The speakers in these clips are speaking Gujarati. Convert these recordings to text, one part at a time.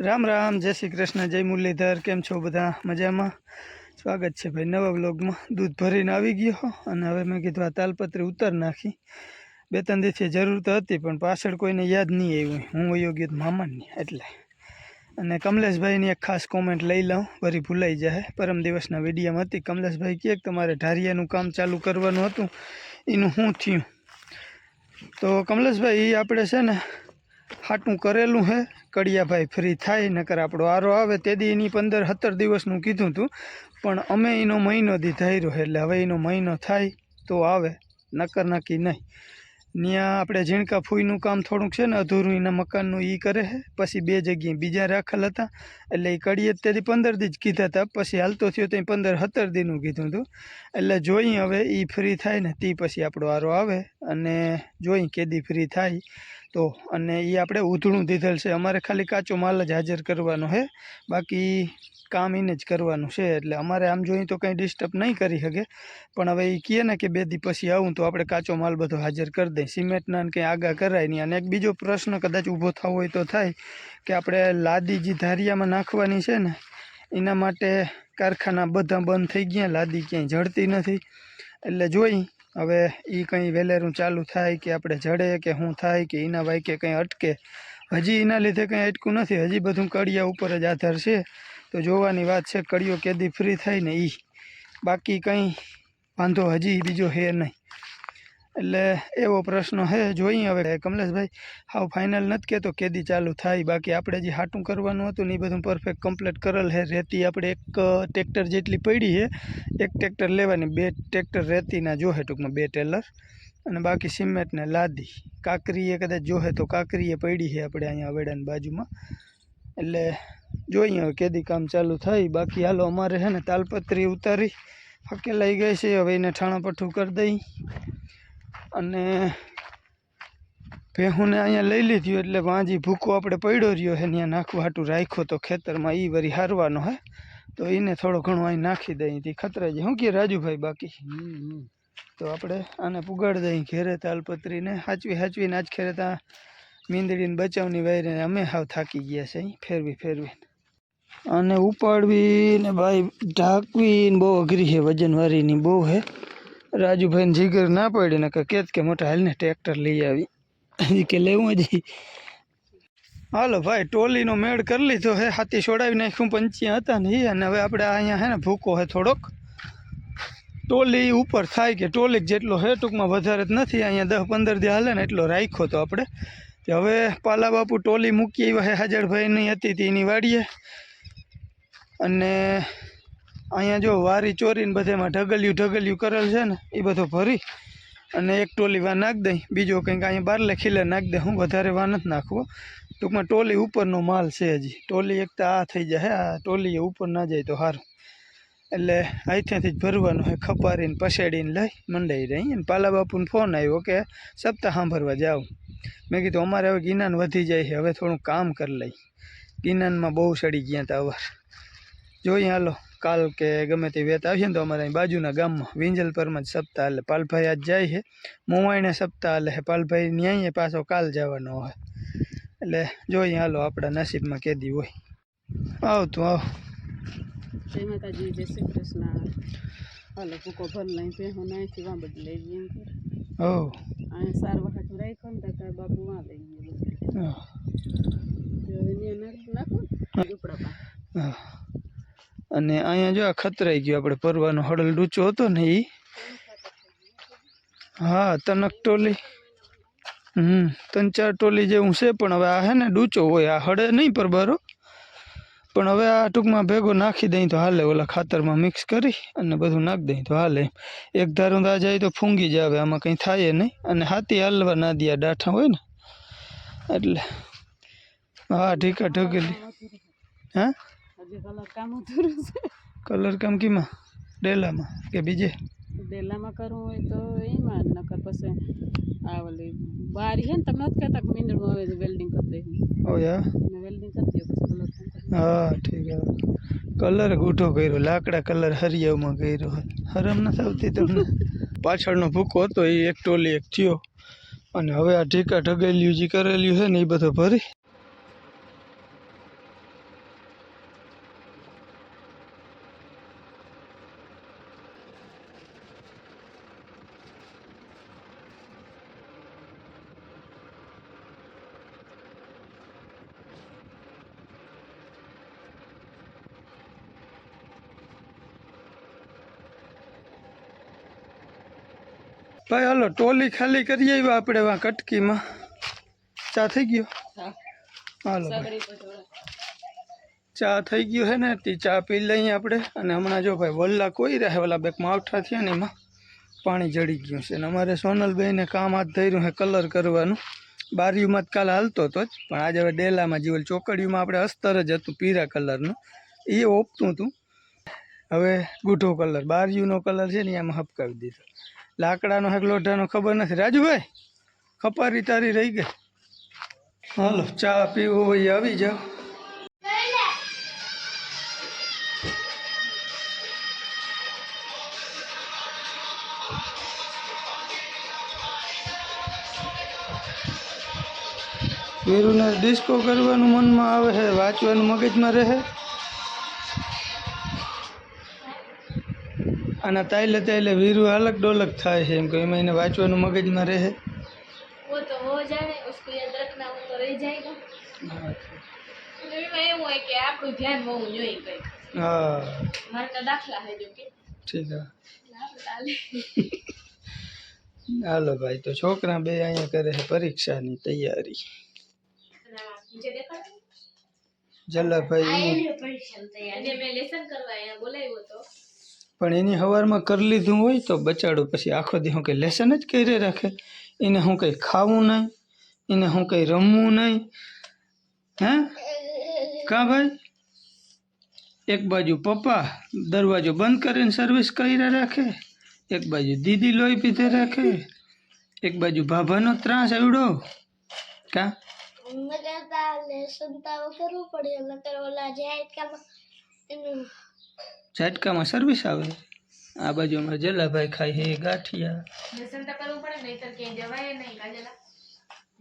राम राम, जय श्री कृष्ण, जय मुरलीधर। केम छो बधा? मजामां? स्वागत है भाई नवा व्लॉग में। दूध भरीने आवी गयो अने हवे मैं कीधुं आ तालपत्री उतार नाखी। 2-3 दिवसથી જરૂર તો હતી પણ પાછળ કોઈને યાદ નહીં આવ્યું। હું વયો ગયો મામાની એટલે। અને કમલેશભાઈની એક ખાસ કોમેન્ટ લઈ લઉં, વરી ભૂલાઈ જાય। પરમ દિવસના વિડીયોમાં હતી, કમલેશભાઈ કહે કે તમારે ઢારિયાનું કામ ચાલુ કરવાનું હતું, એનું શું થયું? તો કમલેશભાઈ આપણે છે ને હાટું કરેલું હે। કડિયાભાઈ ફ્રી થાય નકર આપણો આરો આવે તે દી એની 15-17 દિવસનું કીધું હતું, પણ અમે એનો મહિનો દી ધાર્યો એટલે હવે એનો મહિનો થાય તો આવે, નકર નક્કી નહીં। ત્યાં આપણે ઝીણકા ફૂઈનું કામ થોડુંક છે ને અધૂરું એના મકાનનું એ કરે છે, પછી 2 જગ્યાએ બીજા રાખેલ હતા એટલે એ કડીએ તેથી 15 દી જ કીધા હતા, પછી હાલતો થયો તો 15-17 દીનું કીધું હતું। એટલે જોઈ હવે એ ફ્રી થાય ને તે પછી આપણો આરો આવે અને જોઈ કેદી ફ્રી થાય તો। અને એ આપણે ઉધળું દીધેલ છે, અમારે ખાલી કાચો માલ જ હાજર કરવાનો છે, બાકી કામ એને જ કરવાનું છે। એટલે અમારે આમ જોઈએ તો કંઈ ડિસ્ટર્બ નહીં કરી શકે, પણ હવે એ કહે ને કે 2 દી પછી આવું તો આપણે કાચો માલ બધો હાજર કરી દઈએ, સિમેન્ટના કંઈ આગા કરાય નહીં। અને એક બીજો પ્રશ્ન કદાચ ઊભો થવો હોય તો થાય કે આપણે લાદી જે ધારિયામાં નાખવાની છે ને એના માટે કારખાના બધા બંધ થઈ ગયા, લાદી ક્યાંય જડતી નથી। એટલે જોઈ હવે એ કંઈ વેલેરું ચાલુ થાય કે આપણે જડે કે શું થાય કે એના વાય કે કંઈ અટકે, હજી એના લીધે કંઈ અટકું નથી, હજી બધું કડિયા ઉપર જ આધાર છે। તો જોવાની વાત છે કડિયો કેદી ફ્રી થાય ને એ, બાકી કંઈ વાંધો હજી બીજો હે નહીં। એટલે એવો પ્રશ્ન છે, જોઈએ હવે કમલેશભાઈ હાવ ફાઇનલ નથી કહેતો કેદી ચાલુ થાય, બાકી આપણે જે હાટું કરવાનું હતું ને એ બધું પરફેક્ટ કમ્પ્લીટ કરેલ છે। રેતી આપણે એક ટ્રેક્ટર જેટલી પડી છે, એક ટ્રેક્ટર લેવાની, 2 ટ્રેક્ટર રેતીના જોહે ટૂંકમાં, 2 ટેલર, અને બાકી સિમેન્ટ ને લાદી, કાંકરીએ કદાચ જોહે તો કાંકરીએ પડી છે આપણે અહીંયા અવેડાની બાજુમાં। એટલે જોઈએ હવે કેદી કામ ચાલુ થાય। બાકી હાલો અમારે છે ને તાલપત્રી ઉતારી ફકેલાઈ ગઈ છે, હવે એને ઠાણા પઠ્ઠું કરી દઈ અને ભેહુંને અહીંયા લઈ લીધી એટલે વાંજી ભૂકો આપણે પડ્યો રહ્યો છે ત્યાં નાખવા હાટું રાખ્યો તો ખેતરમાં, એ વરી હારવાનો હે તો એને થોડો ઘણો અહીં નાખી દઈ તે ખતરાઈ જાય। શું કે રાજુભાઈ? બાકી તો આપણે આને પુગાડી દઈ ઘેરે તાલપત્રીને હાચવીને આજ ખેરે ત્યાં મીંદડીને બચાવની વાયરે અમે હાવ થાકી ગયા છે અહીં ફેરવીને અને ઉપાડવી ને ભાઈ ઢાંકવી ને બહુ અઘરી છે, વજનવાળીની બહુ છે। રાજુભાઈને જીગર ના પડી ને કેત કે મોટા હાલને ટ્રેક્ટર લઈ આવી કે લેવું હજી। હાલો ભાઈ ટોલીનો મેળ કરી લીધો હે, હાથી છોડાવી નાખ્યું, પંચિયા હતા ને એ, અને હવે આપણે અહીંયા છે ને ભૂકો છે થોડોક, ટોલી ઉપર થાય કે ટોલીક જેટલો છે ટૂંકમાં, વધારે જ નથી, અહીંયા 10-15 દી હાલે ને એટલો રાખ્યો તો આપણે। હવે પાલા બાપુ ટોલી મૂકી આવ્યા છે, હાજરભાઈની હતી તેની વાડીએ, અને અહીંયા જો વારી ચોરીને બધેમાં ઢગલિયું કરેલ છે ને એ બધો ભરી અને એક ટોલી વા નાખી દઈ, બીજો કંઈક અહીંયા બારલે ખીલે નાખી દે, હું વધારે વા નથી નાખવો, ટૂંકમાં ટોલી ઉપરનો માલ છે હજી, ટોલી એક તો આ થઈ જાય, આ ટોલી ઉપર ના જાય તો સારું, એટલે અહીંથી જ ભરવાનો છે, ખપારીને પસેડીને લઈ મંડાઈ રહી। અને પાલા બાપુને ફોન આવ્યો કે સપ્તાહ સાંભળવા જાવ, મેં કીધું અમારે હવે ગિનાન વધી જાય છે, હવે થોડું કામ કરી લઈ, ગિનાનમાં બહુ સડી ગયા હતા અવાર, જોઈએ હાલો કાલ કે ગમે તે વેત આવશે ને તો અમારા અહીં બાજુના ગામમાં વિંજલપરમાં જ સપ્તાહ હાલે, પાલભાઈ આજ જાય છે મોવાઈને સપ્તાહ હાલે છે, પાલભાઈ ન્યાય પાછો કાલ જવાનો હોય, એટલે જોઈએ હાલો આપણા નસીબમાં કેદી હોય। આવતું આવ જય માતાજી, જય શ્રી કૃષ્ણ। હાલો ભૂકો ભર લઈ ભેહું અહીંથી વાં બધી લઈ જઈએ, હો અહીંયા સાર વખત રાખ્યો ને તાર બાપુ વાં લઈ ગયો નાખો ઝૂપડા પા। અને અહીંયા જો આ ખતરાઈ ગયો આપણે પરવાનો હડલ ડૂચો હતો ને એ, હા તનક ટોલી 3-4 ટોલી જેવું છે, પણ હવે આ હે ને ડૂચો હોય, આ હડે નહીં પરબારો, પણ હવે આ ટૂંકમાં ભેગો નાખી દઈ તો હાલે, ઓલા ખાતરમાં મિક્સ કરી અને બધું નાખી દઈ તો હાલે। એક ધારું તો આ જાય તો ફૂંગી જ આવે, આમાં કંઈ થાય નહીં, અને હાથી હાલવા ના દે ડાઠા હોય ને એટલે। હા ઠીકા ઢગેલી હા કલર કામ કીમાં ડેલામાં કે બીજે? ડેલામાં કરવું હોય તો એમાં, નકર પછી આ ઓલી બારી છે ને, તમે નથી કહેતા મીંડળમાં આવે વેલ્ડિંગ કરી દે, ઓ યા વેલ્ડિંગ કરી દે પછી કલર, હા ઠીક છે, કલર ગૂઢો કર્યો, લાકડા કલર હરિયાવમાં કર્યો, હરમ નથી આવતી તમને? પાછળનો ભૂકો હતો એ એક ટોલી એક થયો, અને હવે આ ઢીકા ઢગેલિયું જે કરેલું છે ને એ બધો ભરી ભાઈ હાલો ટોલી ખાલી કરી આવ્યા આપણે વાં કટકીમાં. ચા થઈ ગયો? હા હાલો ભાઈ, સગડી પટોળા ચા થઈ ગયો હે ને તે ચા પી લઈએ આપણે. અને હમણાં જો ભાઈ વલ્લા કોઈ રહે ઓલા બેક માવઠા થયા ને એમાં પાણી જડી ગયું છે. અને અમારે સોનલભાઈને કામ હાથ ધર્યું છે કલર કરવાનું. બારીઓમાં જ કાલે હાલતો હતો જ, પણ આજે હવે ડેલામાં જીવલ ચોકડીમાં આપણે અસ્તર જ હતું પીળા કલરનું, એ ઓપતું હતું. હવે ગૂઢો કલર બારીઓનો કલર છે ને એમાં હપકાવી દીધો. લાકડાનો હક લોઢાનો ખબર નથી. રાજુભાઈ ખપારી તારી રહી ગઈ. હાલો ચા પીવો હોય આવી જાઓ. વીરુને ડિસ્કો કરવાનું મનમાં આવે છે, વાંચવાનું મગજમાં રહે. અને તાઈલે તાઈલે વીરુ અલગ ડોલક થાય છે એમ કે એમાં એને વાંચવાનું મગજમાં રહે. वो तो हो जाए उसको याद रखना वो तो रह जाएगा में એવું હોય કે આપણું ધ્યાન હોવું જોઈએ કઈ હા મારા દાખલા હે જો કે ઠીક છે. હાલો ભાઈ, તો છોકરા બે અહીંયા કરે છે પરીક્ષાની તૈયારી. નીચે દેખાડો જલાભાઈ પરીક્ષા તૈયારી મેં લેસન કરવા અહીંયા બોલાવ્યો તો પણ એની સવારમાં કરી લીધું હોય તો બચાડો પછી આખો દી હું કંઈ લેસન જ કરી રાખે. એને હું કંઈ ખાવું નહીં, એને હું કંઈ રમવું નહીં. હે કા ભાઈ? એક બાજુ પપ્પા દરવાજો બંધ કરીને સર્વિસ કરી રાખે, એક બાજુ દીદી લોહી પીધે રાખે, એક બાજુ ભાભાનો ત્રાસ આવડો. કા લેસન તો કરવું પડે નકર ઓલા ઝાટકામાં સર્વિસ આવે. આ બાજુ અમારે જલાભાઈ ખાય હે ગાંઠિયા. લેસન તો કરવું પડે નહીતર ક્યાંય જવાય નહીં કાજલા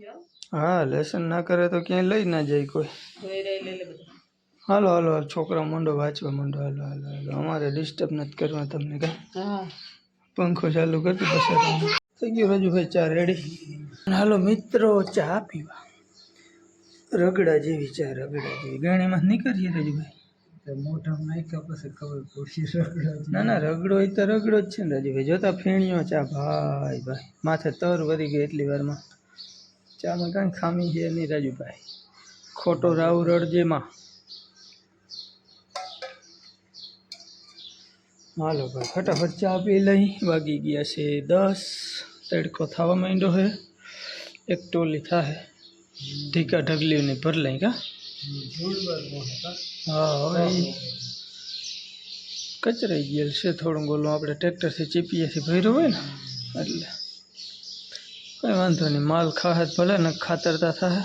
જો હા, લેસન ના કરે તો ક્યાંય લઈ ના જાય કોઈ. ધોઈ રહી લઈ લે બધું. હાલો હાલો હાલો છોકરા મંડો વાંચવા મંડો. હાલો હાલો હાલો અમારે ડિસ્ટર્બ નથી કરવા તમને. કાંઈ હા પંખો ચાલુ કરતી પછી થઈ ગયું રાજુભાઈ ચા રેડી. હાલો મિત્રો ચા પીવા. રગડા જેવી ચા, રગડા જેવી ગાણીમાં નીકળીએ રાજુભાઈ. મોઢામાં નાખ્યા પછી ખબર પડશે રગડા. ના ના રગડો એ તો રગડો જ છે ને રાજુભાઈ. જોતા ફીણીઓ ચા ભાઈ ભાઈ માથે તર વરી ગઈ એટલી વારમાં. ચામાં કાંઈ ખામી છે નહીં રાજુભાઈ, ખોટો રાવ રડજેમાં. હાલો ભાઈ ફટાફટ ચા પી લઈ. વાગી ગયા છે 10. તડકો થવા માંડ્યો છે. એક ટોલી થાય ઢીકા ઢગલીઓને ભર લઈ. કા હા હવે કચરાઈ ગયેલ છે થોડું ગોલું. આપણે ટ્રેક્ટરથી ચીપીએથી ભર્યું હોય ને એટલે કંઈ વાંધો નહીં. માલ ખાહે ભલે ને ખાતરતા થાય.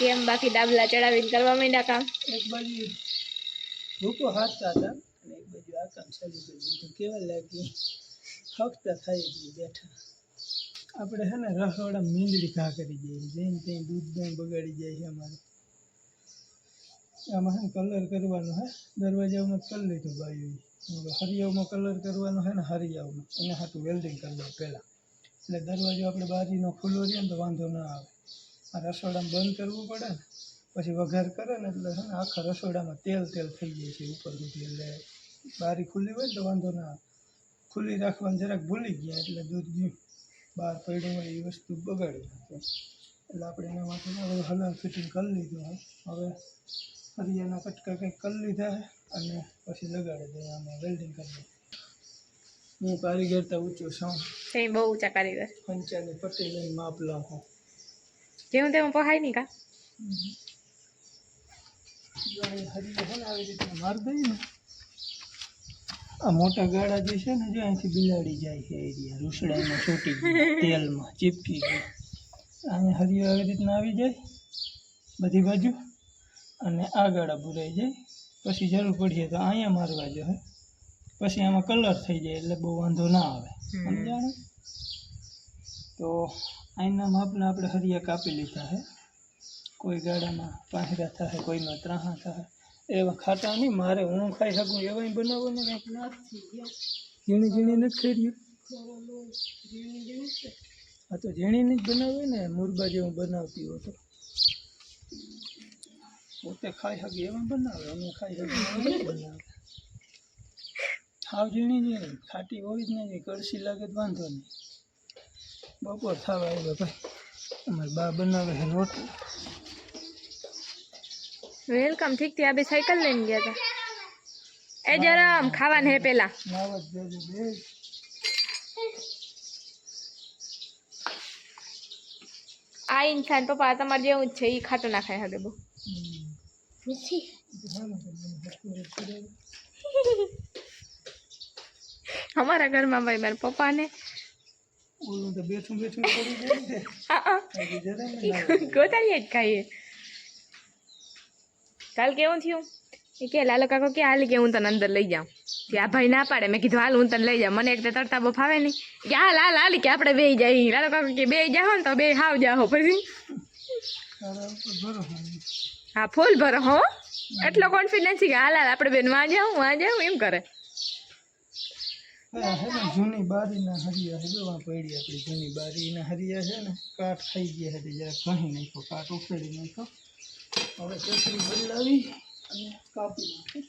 કેમ બાકી ડાબલા ચડાવીને કરવા માંડ્યા કામ એક બાજુ ભૂકો હાથતા હતા અને એક બાજુ આ કામ ચાલુ કરી દીધું. કેવા લાગી હકતા થાય એટલે બેઠા. આપણે છે ને રસોડા મીંદડી ઘા કરી જઈએ, જઈને ત્યાં દૂધ દહીં બગાડી જાય છે અમારે. આમાં છે ને કલર કરવાનો હે. દરવાજામાં કરી લીધું બાયું. હરિયાવમાં કલર કરવાનો છે ને હરિયાવમાં એના હાથું વેલ્ડિંગ કરી દઉં પહેલાં. એટલે દરવાજો આપણે બારીનો ખુલ્લો રહે ને તો વાંધો ના આવે. આ રસોડામાં બંધ કરવું પડે ને પછી વઘાર કરે ને એટલે છે ને આખા રસોડામાં તેલ તેલ થઈ જાય છે ઉપર સુધી. એટલે બારી ખુલ્લી હોય ને તો વાંધો ના આવે. ખુલ્લી રાખવાનું જરાક ભૂલી ગયા એટલે દૂધ ગયું બહાર પડ્યું હોય એ વસ્તુ બગાડી નાખે. એટલે આપણે એના માટે હલાલ ફિટિંગ કરી લીધું હોય. હવે હરિયાના કટકા કંઈક કરી લીધા છે અને પછી લગાડી દઈએ. આમાં વેલ્ડિંગ કરી દઈએ. હું કારીગરતા ઊંચો છું, બહુ ઊંચા કારીગર પંચાની પટ્ટી લઈને માપ લાવ હું. જેવું તેવું પહાય નહીં કા જો અહીં હરિયો છે ને આવી રીતના મારી દઈએ ને. આ મોટા ગાળા જે છે ને જો અહીંથી બિલાડી જાય છે એરિયા રૂસડામાં છૂટી ગઈ તેલમાં ચીપકી ગઈ. અહીંયા હરિયો આવી રીતના આવી જાય બધી બાજુ અને આ ગાળા ભૂરાઈ જાય. પછી જરૂર પડીએ તો અહીંયા મારવા જો હે. પછી આમાં કલર થઈ જાય એટલે બહુ વાંધો ના આવે. સમજાણું? તો અહીંના માપના આપણે હરિયા કાપી લીધા છે. કોઈ ગાડામાં પાંહરા થાય, કોઈમાં ત્રાહા થાય. એવા ખાટા નહીં મારે હું ખાઈ શકું એવા બનાવો ને કંઈક. ઝીણી ઝીણી નથી ખાઈ રહ્યું. આ તો ઝીણીની જ બનાવે ને, મુરબા જેવું બનાવતી હોય તો પોતે ખાઈ શકે એમાં બનાવે, અમે ખાઈ શકીએ એમાં નથી બનાવે. હાવ ઝીણી ઝીણી ખાટી હોય જ નહીં, કળસી લાગે તો વાંધો નહીં. બપોર થવા આવ્યા ભાઈ, અમારે બા બનાવે છે રોટલી. વેલકમ. ઠીક થી આ બે સાયકલ લઈને ગયા હતા. એ જરા આમ ખાવાને હે પેલા નાવા જ દેજો બે. આ ઇન્સાન પપ્પા તમારે જેવું જ છે, ઈ ખાટો ના ખાય હવે બહુ. અમારા ઘરમાં ભાઈ મારા પપ્પા ને ઓલું તો બેઠું બેઠું પડી જાય છે. હજી જરાય નહીં નાવા દે. ગોતાળીએ જ ખાઈએ. કાલ કેવું થયું એ કે લાલો કાકો કે હાલ કે હું તને અંદર લઈ જાઉં. કે આ ભાઈ ના પાડે. મેં કીધું હાલ હું તને લઈ જાઉં. મને એક તો તરતા બહુ ફાવે નહીં. કે હાલ હાલ હાલ કે આપણે બે જાય. લાલો કાકો કે બે જાઓ ને તો બે હાવ જાઓ પછી. તારા ઉપર ભરોસો નહીં. હા ફૂલ ભરો હો. એટલો કોન્ફિડન્સ કે હાલ હાલ આપણે બેન માં જાઉં એમ કરે. હા, હે ને જૂની બારીના હરિયા છે, જોવા પડી આપણી જૂની બારીના હરિયા છે ને, કાટ ખાઈ ગયા છે, જરાક ઘણી નાખ્યો, કાટ ઉખેડી નાખ્યો. હવે ચટણી બદલાવી અને કાપી નાખી.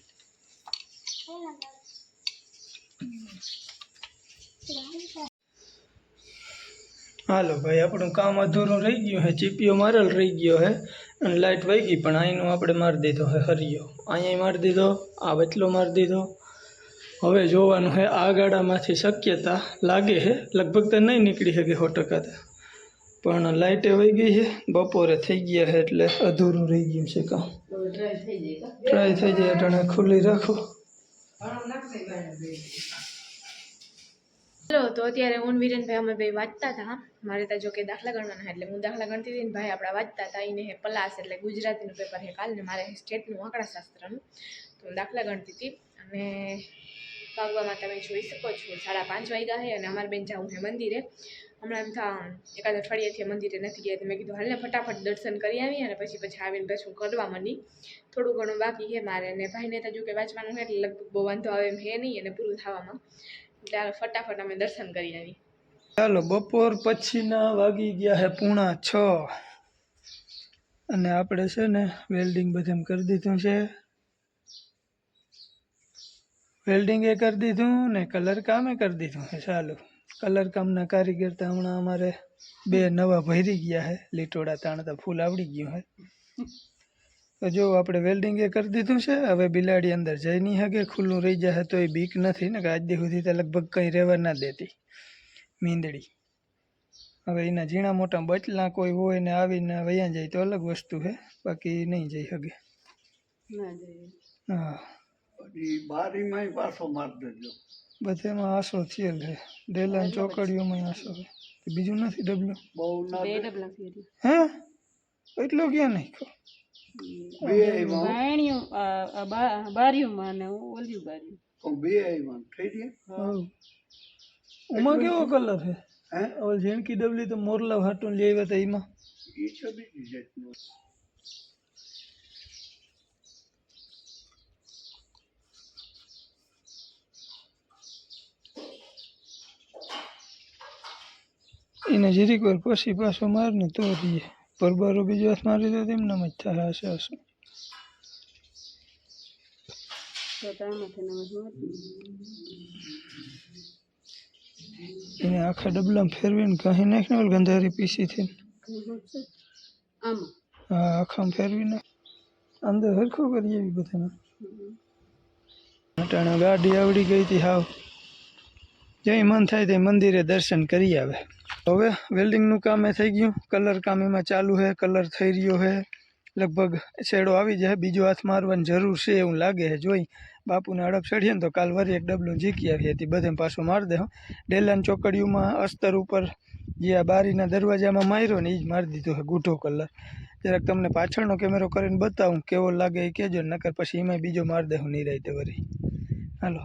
હાલો ભાઈ, આપણું કામ અધૂરું રહી ગયું છે. ચીપીઓ મારેલ રહી ગયો છે અને લાઇટ વહી ગઈ, પણ અહીંનો આપણે મારી દીધો છે હરિયો. અહીંયા મારી દીધો, આ વચલો મારી દીધો. હવે જોવાનું છે આ ગાડામાંથી શક્યતા લાગે છે, લગભગ તો નહીં નીકળી શકે 100%, પણ લાઇટે વહી ગઈ છે, બપોરે થઈ ગયા છે એટલે અધૂરું રહી ગયું છે કામ. ટ્રાય થઈ જાય અટાણે ખુલ્લી રાખો. ચલો તો અત્યારે હું વિરેનભાઈ અમે બે વાંચતા હતા. મારે તો જો કે દાખલા ગણવાના એટલે હું દાખલા ગણતી હતી ને ભાઈ આપણા વાંચતા હતા. એને હે પલાસ એટલે ગુજરાતીનું પેપર હે કાલ ને મારે સ્ટેટનું આંકડાશાસ્ત્રનું. તો હું દાખલા ગણતી હતી અને વાગવામાં તમે જોઈ શકો છો 5:30 વાગ્યા છે અને અમારે બેન જવું છે મંદિરે. હમણાં એમ થા એકાદ અઠવાડિયાથી મંદિરે નથી ગયા. મેં કીધું હાલને ફટાફટ દર્શન કરી આવી અને પછી આવીને પછી હું કરવા માંડી. થોડું ઘણું બાકી છે મારે અને ભાઈને તો જો કે વાંચવાનું છે એટલે લગભગ બહુ વાંધો આવે એમ હે નહીં અને પૂરું થવામાં. એટલે ફટાફટ અમે દર્શન કરી આવી. ચાલો, બપોર પછીના વાગી ગયા છે 5:45 અને આપણે છે ને વેલ્ડિંગ બધું કરી દીધું છે. વેલ્ડિંગ એ કરી દીધું ને કલર કામે કરી દીધું છે. ચાલો, કલર કામના કારીગર તો હમણાં અમારે 2 નવા ભરી ગયા છે. લીટોડા તાણ તો ફૂલ આવડી ગયું છે. તો જો આપણે વેલ્ડિંગ એ કરી દીધું છે. હવે બિલાડી અંદર જઈ નહીં શકે, ખુલ્લું રહી જશે તો એ બીક નથી ને, કે આજ દી સુધી તો લગભગ કંઈ રહેવા ના દેતી મીંદડી. હવે એના ઝીણા મોટા બચલા કોઈ હોય ને આવીને વયા જાય તો અલગ વસ્તુ છે, બાકી નહીં જઈ શકે. હા, બધેમાં આશો થયેલ છે. ડેલા ચોકડીઓમાં આશો છે. બીજું નથી ડબલું. હે એટલો ક્યાં નાખ્યો? બારીઓમાં ને ઓલી બારીઓ ઉમાં કેવો કલર છે? હવે ઝીણકી ડબલી તો મોરલા હાટું લઈ આવ્યા હતા એમાં. એને જરીક વાર પછી પાછો માર ને તો રહીએ. પરબારો બીજો હાથ મારી દો તેમ નામ જ થાય. હશે હશે એને આખા ડબલામાં ફેરવીને કહી નાખ ને, ઓલ ગંધારી પીસી થી. હા, આખામાં ફેરવી નાખ, અંદર હરખો કરી એવી બધામાં. અટાણે ગાડી આવડી ગઈ હતી હાવ. જઈ મન થાય તે મંદિરે દર્શન કરી આવે. હવે વેલ્ડિંગનું કામ એ થઈ ગયું, કલર કામ એમાં ચાલુ છે, કલર થઈ રહ્યો છે. લગભગ શેડો આવી જાય, બીજો હાથ મારવાની જરૂર છે એવું લાગે છે. જોઈ બાપુને અડપ ચડીએ ને તો કાલ વરી એક ડબલું ઝીકી આવી હતી, બધે પાછું મારી દે. ડેલાની ચોકડીઓમાં અસ્તર ઉપર જે આ બારીના દરવાજામાં માર્યો ને એ જ મારી દીધો છે ગૂઢો કલર. જરાક તમને પાછળનો કેમેરો કરીને બતાવું કેવો લાગે એ કહેજો, નકર પછી એમાં બીજો મારી દઉં નિરાયતે વરી. હાલો,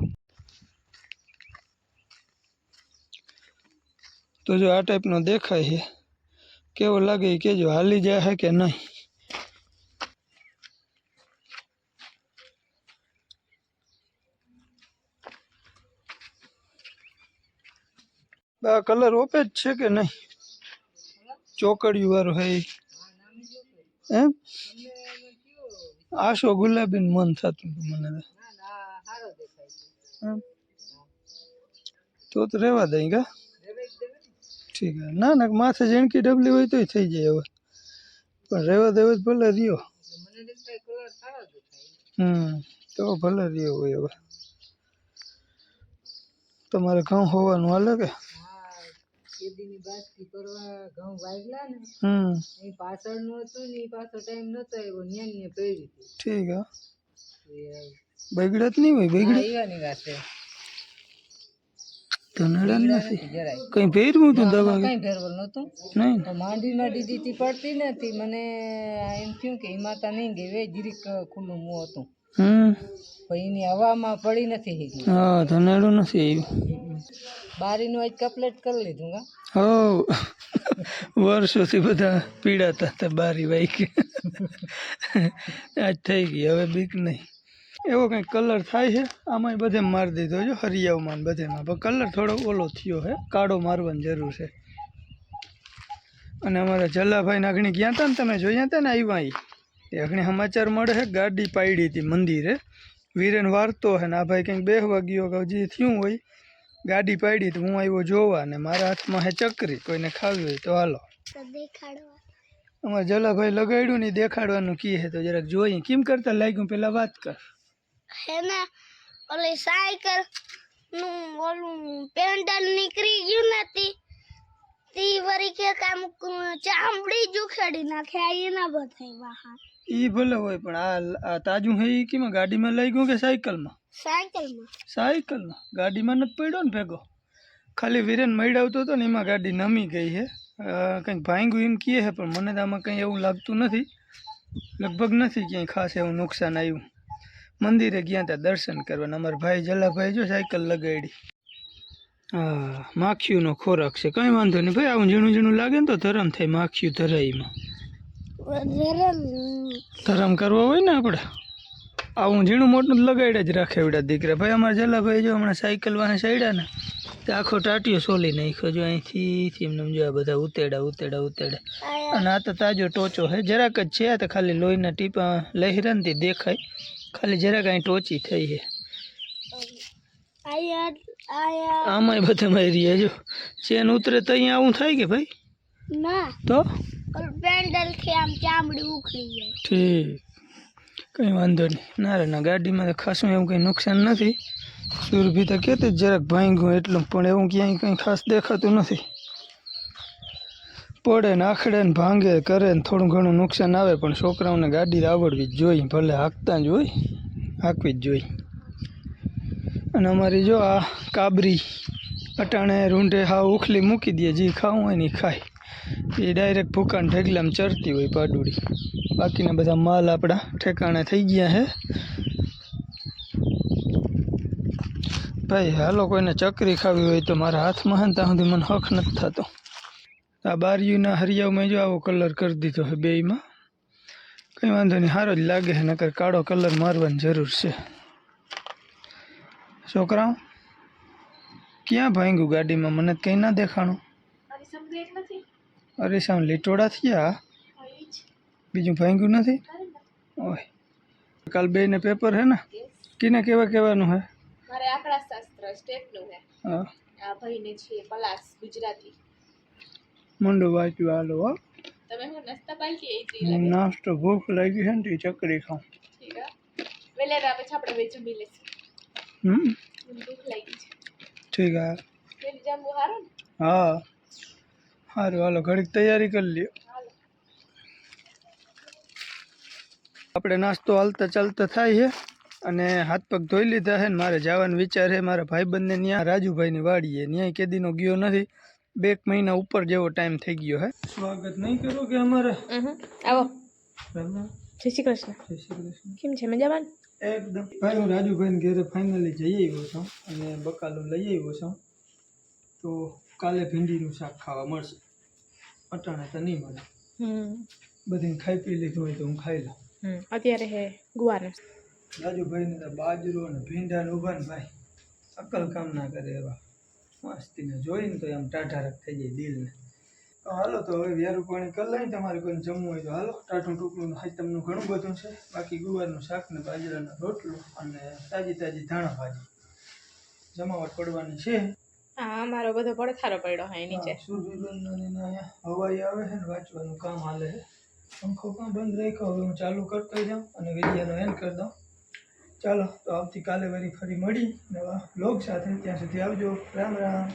તો જો આ ટાઈપનો દેખાય છે, કેવો લાગે એ કહેજો. હાલી જાય છે કે નહીં? આ કલર ઓપે જ છે કે નહીં? ચોકડિયું વાળું હે ઈ. એમ આશો ગુલાબી મન થતું હતું મને તો. એમ? તો રહેવા દઈ કા ઠીક હે. ના ના માથે ઝીણકી ડબલી હોય તોય થઈ જાય હવે, પણ રહેવા દેવા જ ભલે રહ્યો. તો ભલે રહ્યો હોય હવે. તમારે ઘઉં હોવાનું હાલે કે? ઠીક હે. બગડત નહીં હોય? બગડત તો નડન નથી કઈ ફેરવું તું દવા? કઈ ફેરવલ નતું નહીં માંડી દીધી પડતી નથી મને એમ થયું કે હિમાતા નહીં ગઈ વે જીરીક ખુલ્લું મું હતું પણ એની હવામાં પડી નથી હીધી. હા તો નડું નથી આવ્યું. બારીનું આજ કપલેટ કરી લીધું કા. હો વર્ષોથી બધા પીડાતા હતા બારી વાઈક આજ થઈ ગઈ હવે બીક નહીં. એવો કંઈક કલર થાય છે આમાંય બધે મારી દીધો જો હરિયાવમાં ને બધેમાં, પણ કલર થોડો ઓલો થયો છે, કાળો મારવાની જરૂર છે. અને અમારા જલાભાઈ નાગણી ગયા હતા ને, તમે જોયા હતા ને આવ્યા એ અઘણી સમાચાર મળે છે ગાડી પાડી હતી મંદિરે, વીરેન વારતો છે ને આ ભાઈ કંઈક બેહવા ગયો કે જે થયું હોય ગાડી પાડી તો હું આવ્યો જોવા ને મારા હાથમાં હે ચકરી, કોઈને ખાવી હોય તો હાલો. દેખાડવા અમારા જલાભાઈ લગાડ્યું ને દેખાડવાનું કી છે તો જરાક જોઈએ કેમ કરતા લાગ્યું પેલા વાત કર. હે ને ઓલી સાયકલ નું ઓલું પેન્ડલ નીકળી ગયું નથી તી વરી કે કામ ચામડી જ ઉખેડી નાખે આ એના બધાય વાહન. ઈ ભલે હોય પણ આ તાજું હે ઈ કેમાં ગાડીમાં લઈ ગયું કે સાયકલમાં? સાયકલમાં ગાડીમાં નથી પડ્યો ને ભેગો, ખાલી વીરેન મઈડાવતો હતો ને એમાં ગાડી નમી ગઈ છે. કંઈક ભાંગ્યું એમ કહે છે પણ મને તો આમાં કંઈ એવું લાગતું નથી, લગભગ નથી ક્યાંય ખાસ એવું નુકસાન આવ્યું. મંદિરે ગયા હતા દર્શન કરવાના, અમારા ભાઈ જલાભાઈ જો સાયકલ લગાડી. હા માખીઓનો ખોરાક છે, કંઈ વાંધો નહીં ભાઈ, આવું ઝીણું ઝીણું લાગે ને તો ધરમ થાય. માખીયું ધરાઈમાં ધરમ કરવો હોય ને આપણે આવું ઝીણું મોટું લગાડે જ રાખે એવડા દીકરા. ભાઈ અમારા જલાભાઈ જો હમણાં સાયકલ વાહે સાઈડા ને તે આખો ટાટિયો સોલી નાખ્યો જો અહીંથી એમને જો આ બધા ઉતેડા. અને આ તો તાજો ટોચો છે, જરાક જ છે, આ તો ખાલી લોહીના ટીપા લહેરા ને દેખાય, ખાલી જરાક અહીં ટોચી થઈ છે. આમાંય બધા મારી જો ચેન ઉતરે તો અહીંયા આવું થાય કે ભાઈ? ના તો પેન્ડલ થી આમ ચામડી ઉખડી જાય. ઠીક કંઈ વાંધો નહીં. ના રે ના ગાડીમાં તો ખાસું એવું કંઈ નુકસાન નથી. સુરભી તો કહેતી જ જરાક ભાંગ્યું એટલું, પણ એવું ક્યાંય કંઈ ખાસ દેખાતું નથી. પડે ને આખડે ને ભાંગે કરે ને થોડું ઘણું નુકસાન આવે પણ છોકરાઓને ગાડી આવડવી જ જોઈએ, ભલે હાંકતા જ હોય હાંકવી જ જોઈએ. અને અમારી જો આ કાબરી અટાણે રૂંઢે હા ઉખલી મૂકી દે, જે ખાવું હોય ને એ ખાય, એ ડાયરેક્ટ ભૂકાન ઢગલામાં ચરતી હોય પાડુડી. બાકીના બધા માલ આપણા ઠેકાણે થઈ ગયા હે ભાઈ. હાલો કોઈને ચકરી ખાવી હોય તો મારા હાથમાં હે ને ત્યાં સુધી મને હક નથી થતો. આ બારીઓના હરિયાવમાં જો આવો કલર કરી દીધો છે બેયમાં, કંઈ વાંધો નહીં, સારો જ લાગે છે, નકર કાળો કલર મારવાની જરૂર છે. છોકરાઓ ક્યાં ભાંગ્યું ગાડીમાં? મને કંઈ ના દેખાણું. અરીસામ લીટોડા થયા, બીજું ભાંગ્યું નથી. ઓય કાલ બેને પેપર હે ને, કિને કહેવાનું હે? મારે આંકડા શાસ્ત્ર સ્ટેટનું હે. હા આ ભાઈને છે પલાસ ગુજરાતી. મંડો વાંચ્યું હાલો હો. તમે હું નાસ્તા પાઈ કે ઈજી લાગે? નાસ્તો ભૂખ લાગી છે ને તે ચકરી ખાઉં. ઠીક હે વેલે રાવે છાપડે વેચું મિલે છે. ભૂખ લાગી છે. ઠીક હે ફેર જામુ હારો ને? હા સારું હાલો ઘડીક તૈયારી કરી લ્યો. આપણે નાસ્તો હાલતા ચાલતા થાય છે અને હાથ પગ ધોઈ લીધા છે ને મારે જવાનો વિચાર છે મારા ભાઈબંધને ત્યાં રાજુભાઈની વાડીએ. ત્યાંય કેદીનો ગયો નથી, 2 મહિના ઉપર જેવો ટાઈમ થઈ ગયો હે. સ્વાગત નહીં કરો કે અમારે? આવો. રામ જય શ્રી કૃષ્ણ. જય શ્રી કૃષ્ણ. કેમ છે મજામાં? એકદમ ભાઈ. હું રાજુભાઈને ઘરે ફાઇનલી જઈ આવ્યો છું અને બકાલો લઈ આવ્યો છું, તો કાલે ભીંડીનું શાક ખાવા મળશે. અટાણે તો નહીં મળે, બધી ખાઈ પી લીધું હોય તો હું ખાઈ લઉં. અત્યારે હે ગુવારનો. રાજુભાઈને તો બાજરો ને ભીંડા ને ઉભા ને ભાઈ અકલ કામ ના કરે એવા. મસ્તીને જોઈને તો આમ ટાઢારક થઈ જાય દિલને. તો હાલો તો હવે વ્યારું પાણી કરી લઈ. તમારે કોઈને જમવું હોય તો હાલો. ટાઢું ટૂંકનું હાઈતમનું ઘણું બધું છે. બાકી ગુવારનું શાક ને બાજરાનો રોટલો અને તાજી તાજી ધાણા ભાજી જમાવટ પડવાની છે. હા અમારો બધો પડથારો પડ્યો હોય નીચે. સૂર્યબંધન હવાઈ આવે છે ને વાંચવાનું કામ હાલે છે. પંખો પણ બંધ રાખ્યો. હવે હું ચાલુ કરતો જાઉં અને વિડીયોનો એન્ડ કરી દઉં. ચાલો તો આવતીકાલે વળી ફરી મળી નવા બ્લોગ સાથે. ત્યાં સુધી આવજો. રામ રામ.